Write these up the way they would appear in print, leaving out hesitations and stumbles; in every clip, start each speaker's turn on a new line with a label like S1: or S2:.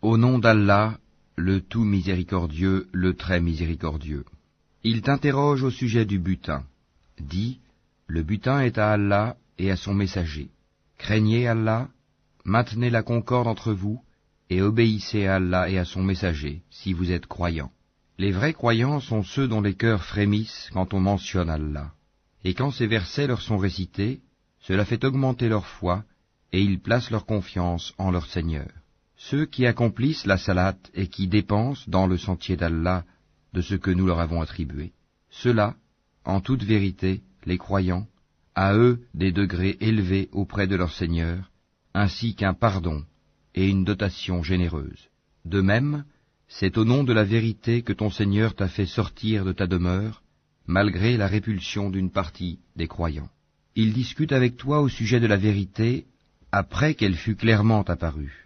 S1: Au nom d'Allah, le tout miséricordieux, le très miséricordieux. Il t'interroge au sujet du butin. Dis, le butin est à Allah et à son messager. Craignez Allah, maintenez la concorde entre vous, et obéissez à Allah et à son messager, si vous êtes croyants. Les vrais croyants sont ceux dont les cœurs frémissent quand on mentionne Allah. Et quand ces versets leur sont récités, cela fait augmenter leur foi, et ils placent leur confiance en leur Seigneur. Ceux qui accomplissent la salate et qui dépensent dans le sentier d'Allah de ce que nous leur avons attribué. Ceux-là, en toute vérité, les croyants, à eux des degrés élevés auprès de leur Seigneur, ainsi qu'un pardon et une dotation généreuse. De même, c'est au nom de la vérité que ton Seigneur t'a fait sortir de ta demeure, malgré la répulsion d'une partie des croyants. Il discute avec toi au sujet de la vérité après qu'elle fût clairement apparue,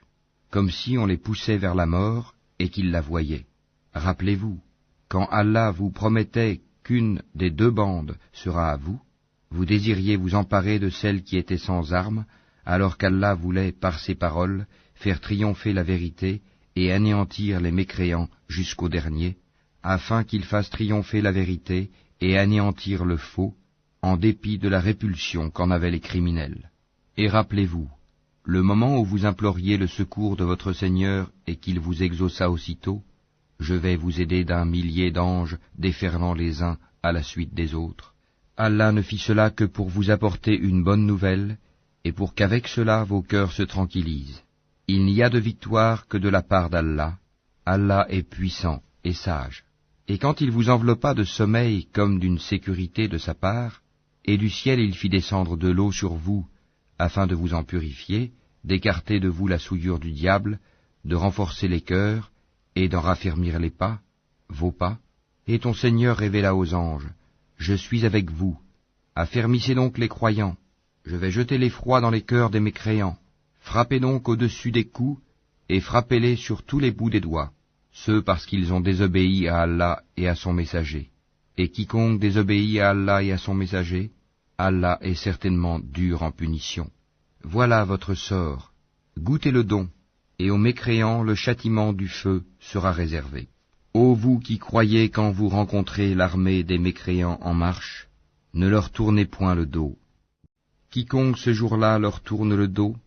S1: comme si on les poussait vers la mort et qu'ils la voyaient. Rappelez-vous, quand Allah vous promettait qu'une des deux bandes sera à vous, vous désiriez vous emparer de celle qui était sans armes, alors qu'Allah voulait, par ses paroles, faire triompher la vérité et anéantir les mécréants jusqu'au dernier, afin qu'il fasse triompher la vérité et anéantir le faux, en dépit de la répulsion qu'en avaient les criminels. Et rappelez-vous, le moment où vous imploriez le secours de votre Seigneur et qu'il vous exauça aussitôt, je vais vous aider d'un millier d'anges déferlant les uns à la suite des autres. Allah ne fit cela que pour vous apporter une bonne nouvelle, et pour qu'avec cela vos cœurs se tranquillisent. Il n'y a de victoire que de la part d'Allah. Allah est puissant et sage. Et quand il vous enveloppa de sommeil comme d'une sécurité de sa part, et du ciel il fit descendre de l'eau sur vous, afin de vous en purifier, d'écarter de vous la souillure du diable, de renforcer les cœurs, et d'en raffermir les pas, vos pas, et ton Seigneur révéla aux anges, « Je suis avec vous, affermissez donc les croyants, je vais jeter l'effroi dans les cœurs des mécréants, frappez donc au-dessus des coups, et frappez-les sur tous les bouts des doigts, ceux parce qu'ils ont désobéi à Allah et à son messager. Et quiconque désobéit à Allah et à son messager, Allah est certainement dur en punition. Voilà votre sort, goûtez le don, et aux mécréants le châtiment du feu sera réservé. Ô vous qui croyez quand vous rencontrez l'armée des mécréants en marche, ne leur tournez point le dos. Quiconque ce jour-là leur tourne le dos,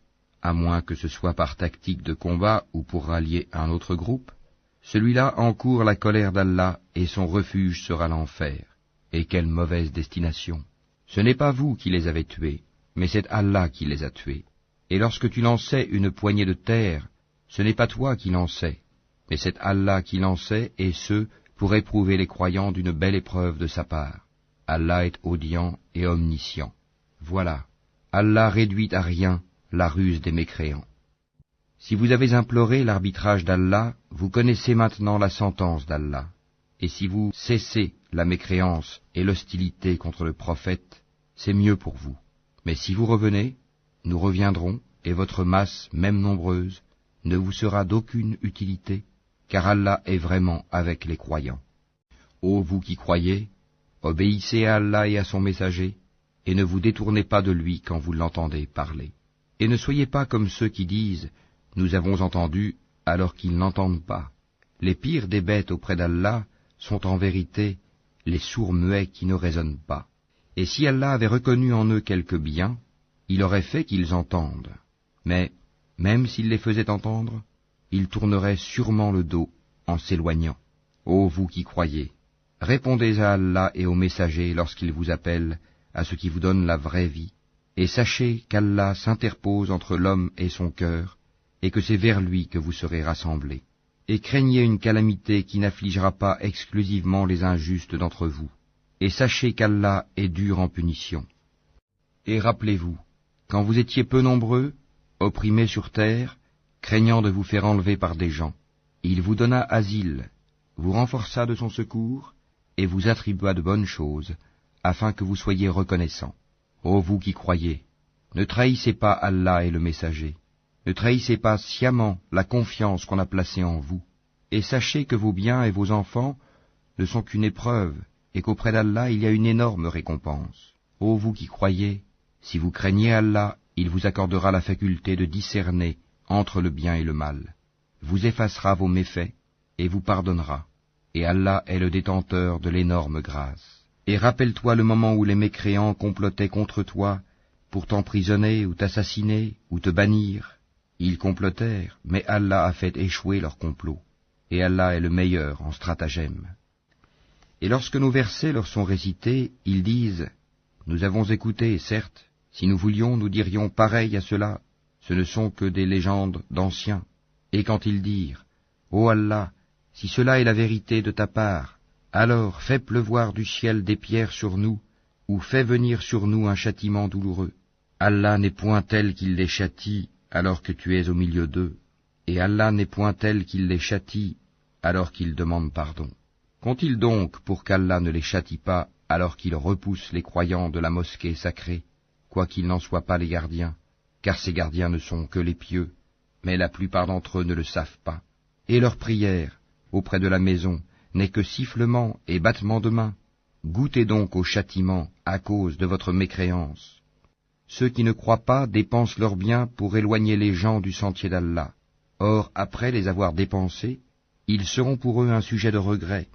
S1: à moins que ce soit par tactique de combat ou pour rallier un autre groupe, celui-là encourt la colère d'Allah et son refuge sera l'enfer. Et quelle mauvaise destination! Ce n'est pas vous qui les avez tués, mais c'est Allah qui les a tués. Et lorsque tu lançais une poignée de terre, ce n'est pas toi qui lançais, mais c'est Allah qui lançait, et ce, pour éprouver les croyants d'une belle épreuve de sa part. Allah est audient et omniscient. Voilà, Allah réduit à rien la ruse des mécréants. Si vous avez imploré l'arbitrage d'Allah, vous connaissez maintenant la sentence d'Allah. Et si vous cessez la mécréance et l'hostilité contre le prophète, c'est mieux pour vous. Mais si vous revenez, nous reviendrons, et votre masse, même nombreuse, ne vous sera d'aucune utilité, car Allah est vraiment avec les croyants. Ô vous qui croyez, obéissez à Allah et à son messager, et ne vous détournez pas de lui quand vous l'entendez parler. Et ne soyez pas comme ceux qui disent « Nous avons entendu » alors qu'ils n'entendent pas. Les pires des bêtes auprès d'Allah sont en vérité les sourds muets qui ne raisonnent pas. Et si Allah avait reconnu en eux quelque bien, il aurait fait qu'ils entendent. Mais, même s'il les faisait entendre, ils tourneraient sûrement le dos en s'éloignant. Ô vous qui croyez, répondez à Allah et aux messagers lorsqu'ils vous appellent à ce qui vous donne la vraie vie, et sachez qu'Allah s'interpose entre l'homme et son cœur, et que c'est vers lui que vous serez rassemblés. Et craignez une calamité qui n'affligera pas exclusivement les injustes d'entre vous, et sachez qu'Allah est dur en punition. Et rappelez-vous, quand vous étiez peu nombreux, opprimés sur terre, craignant de vous faire enlever par des gens, il vous donna asile, vous renforça de son secours, et vous attribua de bonnes choses, afin que vous soyez reconnaissants. Ô vous qui croyez, ne trahissez pas Allah et le messager, ne trahissez pas sciemment la confiance qu'on a placée en vous, et sachez que vos biens et vos enfants ne sont qu'une épreuve, et qu'auprès d'Allah il y a une énorme récompense. Ô vous qui croyez, si vous craignez Allah, il vous accordera la faculté de discerner entre le bien et le mal. vous effacera vos méfaits et vous pardonnera. Et Allah est le détenteur de l'énorme grâce. Et rappelle-toi le moment où les mécréants complotaient contre toi pour t'emprisonner ou t'assassiner ou te bannir. Ils complotèrent, mais Allah a fait échouer leur complot. Et Allah est le meilleur en stratagème. Et lorsque nos versets leur sont récités, ils disent « Nous avons écouté, certes, si nous voulions, nous dirions pareil à cela, ce ne sont que des légendes d'anciens. » Et quand ils dirent « Ô Allah, si cela est la vérité de ta part, alors fais pleuvoir du ciel des pierres sur nous, ou fais venir sur nous un châtiment douloureux. Allah n'est point tel qu'il les châtie alors que tu es au milieu d'eux, et Allah n'est point tel qu'il les châtie alors qu'ils demandent pardon. Qu'ont-ils donc pour qu'Allah ne les châtie pas alors qu'ils repoussent les croyants de la mosquée sacrée, quoiqu'ils n'en soient pas les gardiens, car ces gardiens ne sont que les pieux, mais la plupart d'entre eux ne le savent pas. Et leur prière, auprès de la maison, n'est que sifflement et battement de main. Goûtez donc au châtiment à cause de votre mécréance. Ceux qui ne croient pas dépensent leurs biens pour éloigner les gens du sentier d'Allah. Or, après les avoir dépensés, ils seront pour eux un sujet de regret.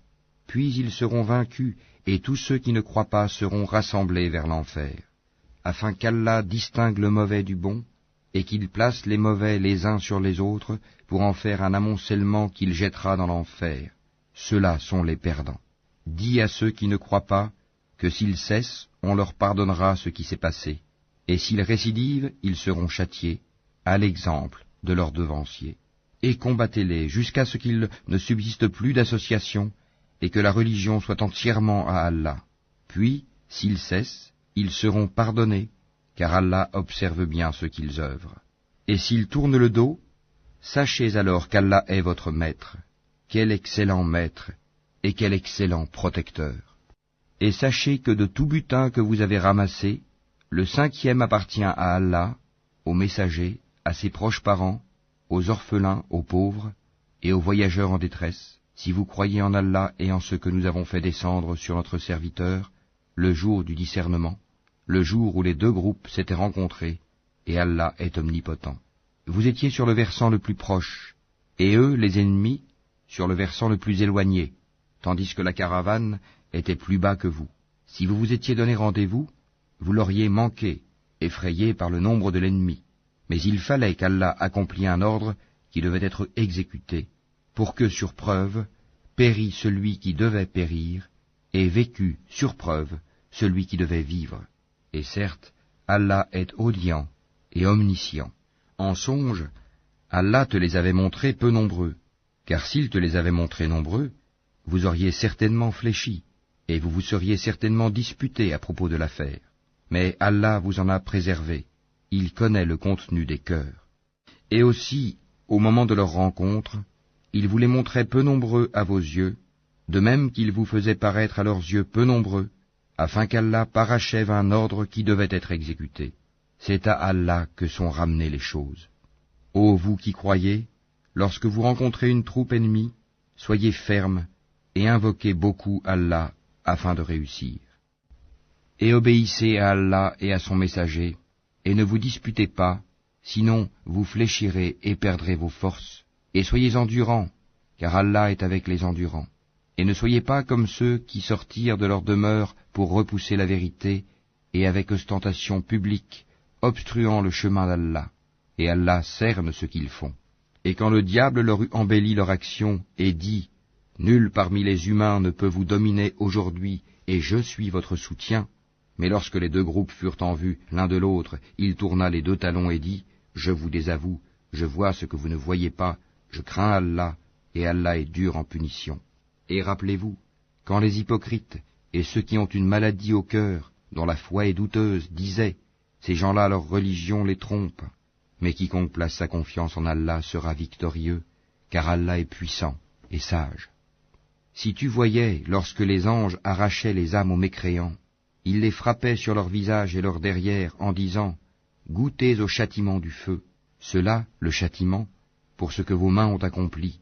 S1: Puis ils seront vaincus, et tous ceux qui ne croient pas seront rassemblés vers l'enfer, afin qu'Allah distingue le mauvais du bon, et qu'il place les mauvais les uns sur les autres, pour en faire un amoncellement qu'il jettera dans l'enfer. Ceux-là sont les perdants. Dis à ceux qui ne croient pas, que s'ils cessent, on leur pardonnera ce qui s'est passé, et s'ils récidivent, ils seront châtiés, à l'exemple de leurs devanciers. Et combattez-les jusqu'à ce qu'il ne subsiste plus d'association, et que la religion soit entièrement à Allah. Puis, s'ils cessent, ils seront pardonnés, car Allah observe bien ce qu'ils œuvrent. Et s'ils tournent le dos, sachez alors qu'Allah est votre maître. Quel excellent maître, et quel excellent protecteur. Et sachez que de tout butin que vous avez ramassé, le 5e appartient à Allah, aux messagers, à ses proches parents, aux orphelins, aux pauvres, et aux voyageurs en détresse, si vous croyez en Allah et en ce que nous avons fait descendre sur notre serviteur, le jour du discernement, le jour où les deux groupes s'étaient rencontrés, et Allah est omnipotent. Vous étiez sur le versant le plus proche, et eux, les ennemis, sur le versant le plus éloigné, tandis que la caravane était plus bas que vous. Si vous vous étiez donné rendez-vous, vous l'auriez manqué, effrayé par le nombre de l'ennemi. Mais il fallait qu'Allah accomplît un ordre qui devait être exécuté, pour que, sur preuve, pérît celui qui devait périr, et vécut, sur preuve, celui qui devait vivre. Et certes, Allah est audient et omniscient. En songe, Allah te les avait montrés peu nombreux, car s'il te les avait montrés nombreux, vous auriez certainement fléchi, et vous vous seriez certainement disputé à propos de l'affaire. Mais Allah vous en a préservé, il connaît le contenu des cœurs. Et aussi, au moment de leur rencontre, il vous les montrait peu nombreux à vos yeux, de même qu'il vous faisait paraître à leurs yeux peu nombreux, afin qu'Allah parachève un ordre qui devait être exécuté. C'est à Allah que sont ramenées les choses. Ô vous qui croyez, lorsque vous rencontrez une troupe ennemie, soyez fermes et invoquez beaucoup Allah afin de réussir. Et obéissez à Allah et à son messager, et ne vous disputez pas, sinon vous fléchirez et perdrez vos forces, et soyez endurants, car Allah est avec les endurants. Et ne soyez pas comme ceux qui sortirent de leur demeure pour repousser la vérité, et avec ostentation publique, obstruant le chemin d'Allah, et Allah cerne ce qu'ils font. Et quand le diable leur eut embelli leur action, et dit, « Nul parmi les humains ne peut vous dominer aujourd'hui, et je suis votre soutien », mais lorsque les deux groupes furent en vue l'un de l'autre, il tourna les deux talons et dit, « Je vous désavoue, je vois ce que vous ne voyez pas, je crains Allah, et Allah est dur en punition. » Et rappelez-vous, quand les hypocrites et ceux qui ont une maladie au cœur, dont la foi est douteuse, disaient, « Ces gens-là, leur religion les trompe. » Mais quiconque place sa confiance en Allah sera victorieux, car Allah est puissant et sage. Si tu voyais, lorsque les anges arrachaient les âmes aux mécréants, ils les frappaient sur leur visage et leur derrière en disant, « Goûtez au châtiment du feu. » Cela, le châtiment, pour ce que vos mains ont accompli.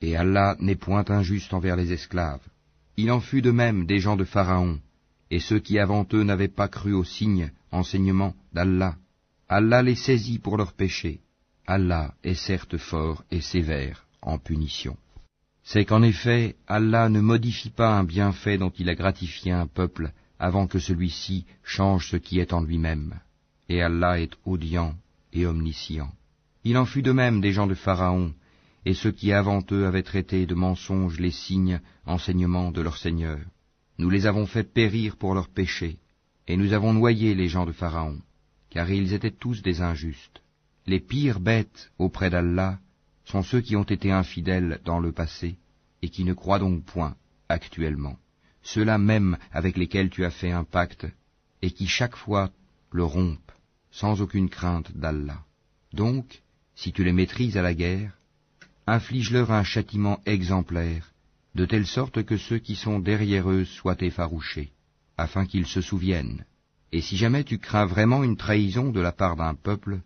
S1: Et Allah n'est point injuste envers les esclaves. Il en fut de même des gens de Pharaon, et ceux qui avant eux n'avaient pas cru aux signes, enseignements d'Allah. Allah les saisit pour leurs péchés. Allah est certes fort et sévère en punition. C'est qu'en effet, Allah ne modifie pas un bienfait dont il a gratifié un peuple avant que celui-ci change ce qui est en lui-même. Et Allah est audient et omniscient. Il en fut de même des gens de Pharaon, et ceux qui avant eux avaient traité de mensonges les signes, enseignements de leur Seigneur. Nous les avons fait périr pour leurs péchés, et nous avons noyé les gens de Pharaon, car ils étaient tous des injustes. Les pires bêtes auprès d'Allah sont ceux qui ont été infidèles dans le passé, et qui ne croient donc point actuellement. Ceux-là même avec lesquels tu as fait un pacte, et qui chaque fois le rompent, sans aucune crainte d'Allah. Donc, si tu les maîtrises à la guerre, inflige-leur un châtiment exemplaire, de telle sorte que ceux qui sont derrière eux soient effarouchés, afin qu'ils se souviennent. Et si jamais tu crains vraiment une trahison de la part d'un peuple,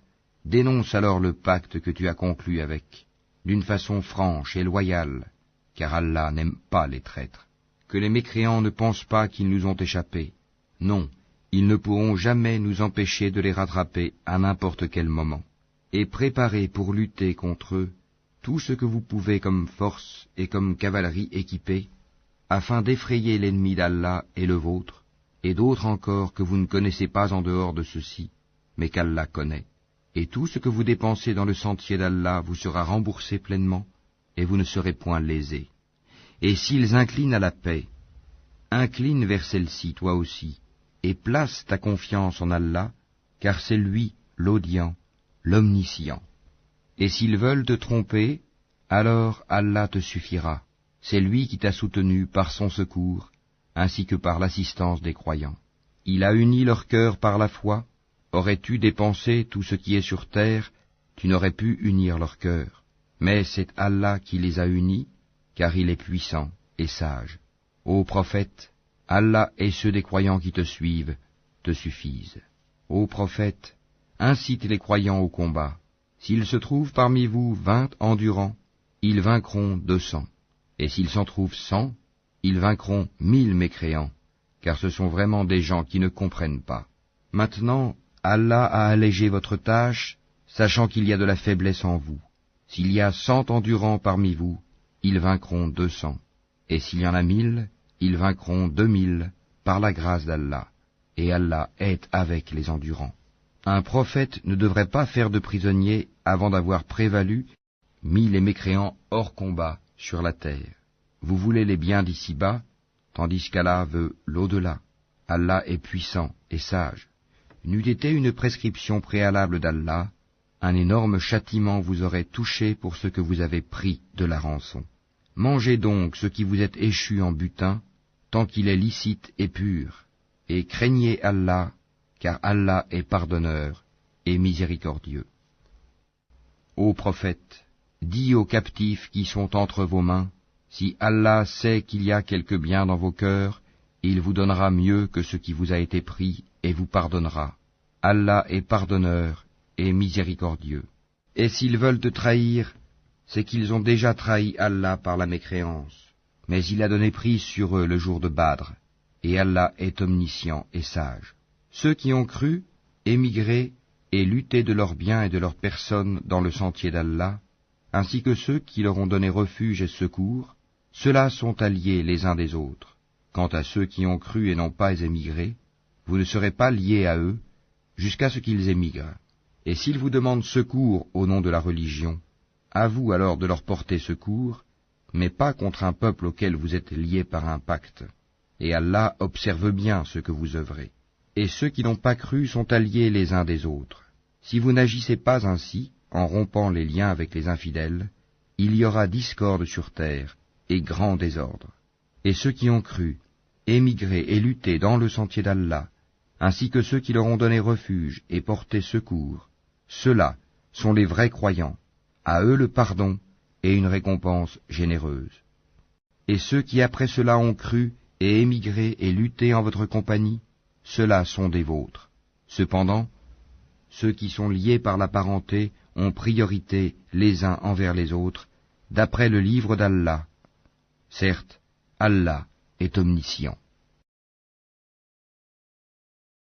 S1: dénonce alors le pacte que tu as conclu avec, d'une façon franche et loyale, car Allah n'aime pas les traîtres. Que les mécréants ne pensent pas qu'ils nous ont échappé. Non, ils ne pourront jamais nous empêcher de les rattraper à n'importe quel moment. Et préparez pour lutter contre eux tout ce que vous pouvez comme force et comme cavalerie équipée, afin d'effrayer l'ennemi d'Allah et le vôtre, et d'autres encore que vous ne connaissez pas en dehors de ceux-ci, mais qu'Allah connaît. Et tout ce que vous dépensez dans le sentier d'Allah vous sera remboursé pleinement, et vous ne serez point lésés. Et s'ils inclinent à la paix, incline vers celle-ci toi aussi, et place ta confiance en Allah, car c'est lui l'audient, l'omniscient. Et s'ils veulent te tromper, alors Allah te suffira. C'est lui qui t'a soutenu par son secours, ainsi que par l'assistance des croyants. Il a uni leur cœur par la foi. Aurais-tu dépensé tout ce qui est sur terre, tu n'aurais pu unir leur cœur. Mais c'est Allah qui les a unis, car il est puissant et sage. Ô prophète, Allah et ceux des croyants qui te suivent te suffisent. Ô prophète, incite les croyants au combat. S'il se trouve parmi vous 20 endurants, ils vaincront 200. Et s'il s'en trouve 100, ils vaincront 1000 mécréants, car ce sont vraiment des gens qui ne comprennent pas. Maintenant, Allah a allégé votre tâche, sachant qu'il y a de la faiblesse en vous. S'il y a 100 endurants parmi vous, ils vaincront 200. Et s'il y en a 1000, ils vaincront 2000, par la grâce d'Allah. Et Allah est avec les endurants. Un prophète ne devrait pas faire de prisonniers avant d'avoir prévalu, mis les mécréants hors combat sur la terre. Vous voulez les biens d'ici-bas, tandis qu'Allah veut l'au-delà. Allah est puissant et sage. N'eût été une prescription préalable d'Allah, un énorme châtiment vous aurait touché pour ce que vous avez pris de la rançon. Mangez donc ce qui vous est échu en butin, tant qu'il est licite et pur, et craignez Allah, car Allah est pardonneur et miséricordieux. Ô prophète, dis aux captifs qui sont entre vos mains, si Allah sait qu'il y a quelque bien dans vos cœurs, il vous donnera mieux que ce qui vous a été pris et vous pardonnera. Allah est pardonneur et miséricordieux. Et s'ils veulent te trahir, c'est qu'ils ont déjà trahi Allah par la mécréance. Mais il a donné prise sur eux le jour de Badr, et Allah est omniscient et sage. Ceux qui ont cru, émigré et lutté de leurs biens et de leurs personnes dans le sentier d'Allah, ainsi que ceux qui leur ont donné refuge et secours, ceux-là sont alliés les uns des autres. Quant à ceux qui ont cru et n'ont pas émigré, vous ne serez pas liés à eux jusqu'à ce qu'ils émigrent. Et s'ils vous demandent secours au nom de la religion, à vous alors de leur porter secours, mais pas contre un peuple auquel vous êtes liés par un pacte. Et Allah observe bien ce que vous œuvrez. Et ceux qui n'ont pas cru sont alliés les uns des autres. Si vous n'agissez pas ainsi, en rompant les liens avec les infidèles, il y aura discorde sur terre et grand désordre. Et ceux qui ont cru, émigré et lutté dans le sentier d'Allah, ainsi que ceux qui leur ont donné refuge et porté secours, ceux-là sont les vrais croyants, à eux le pardon et une récompense généreuse. Et ceux qui après cela ont cru et émigré et lutté en votre compagnie, ceux-là sont des vôtres. Cependant, ceux qui sont liés par la parenté ont priorité les uns envers les autres, d'après le livre d'Allah. Certes, Allah est omniscient.